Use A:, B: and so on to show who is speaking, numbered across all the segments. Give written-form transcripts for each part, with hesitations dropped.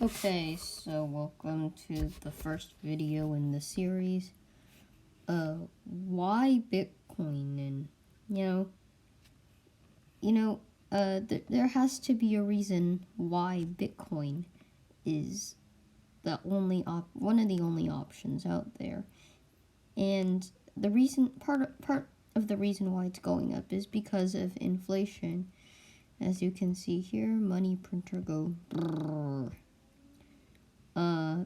A: Okay, so welcome to the first video in the series. Why Bitcoin? And there has to be a reason why Bitcoin is one of the only options out there. And the reason part of the reason why it's going up is because of inflation. As you can see here, money printer go brrr.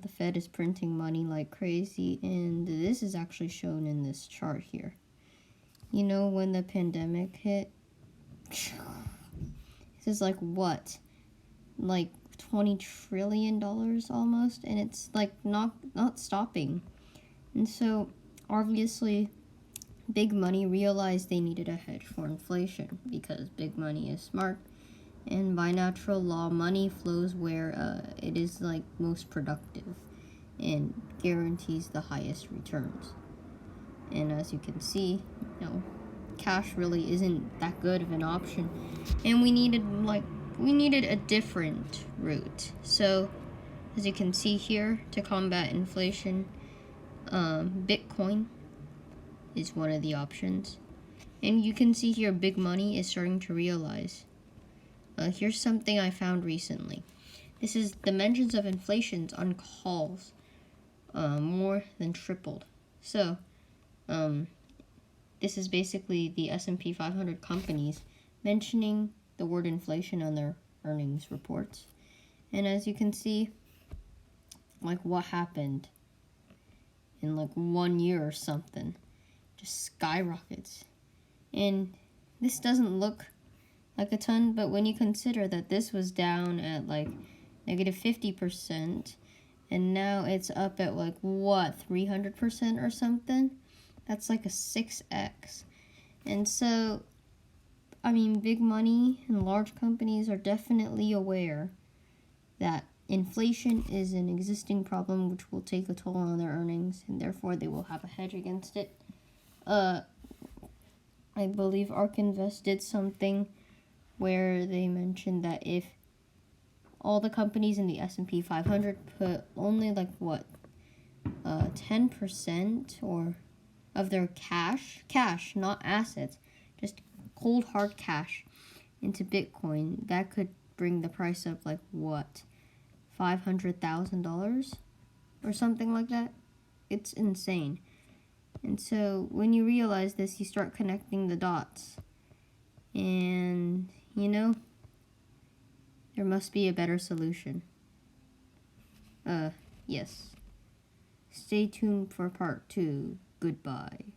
A: The Fed is printing money like crazy, and this is actually shown in this chart here. You know, when the pandemic hit, this is like what? Like $20 trillion almost, and it's like not stopping. And so obviously big money realized they needed a hedge for inflation because big money is smart. And by natural law, money flows where it is like most productive and guarantees the highest returns. And as you can see, cash really isn't that good of an option. And we needed a different route. So as you can see here, to combat inflation, Bitcoin is one of the options. And you can see here, big money is starting to realize. Here's something I found recently. This is the mentions of inflations on calls more than tripled. So, this is basically the S&P 500 companies mentioning the word inflation on their earnings reports. And as you can see, like what happened in like 1 year or something, just skyrockets. And this doesn't look like a ton, but when you consider that this was down at like negative 50%, and now it's up at like what, 300% or something, that's like a 6x. And so, I mean, big money and large companies are definitely aware that inflation is an existing problem which will take a toll on their earnings, and therefore they will have a hedge against it. I believe ARK Invest did something where they mentioned that if all the companies in the S&P 500 put only like 10% or of their cash, not assets, just cold hard cash into Bitcoin, that could bring the price up like what, $500,000 or something like that. It's insane. And so when you realize this, you start connecting the dots. And, there must be a better solution. Yes. Stay tuned for part 2. Goodbye.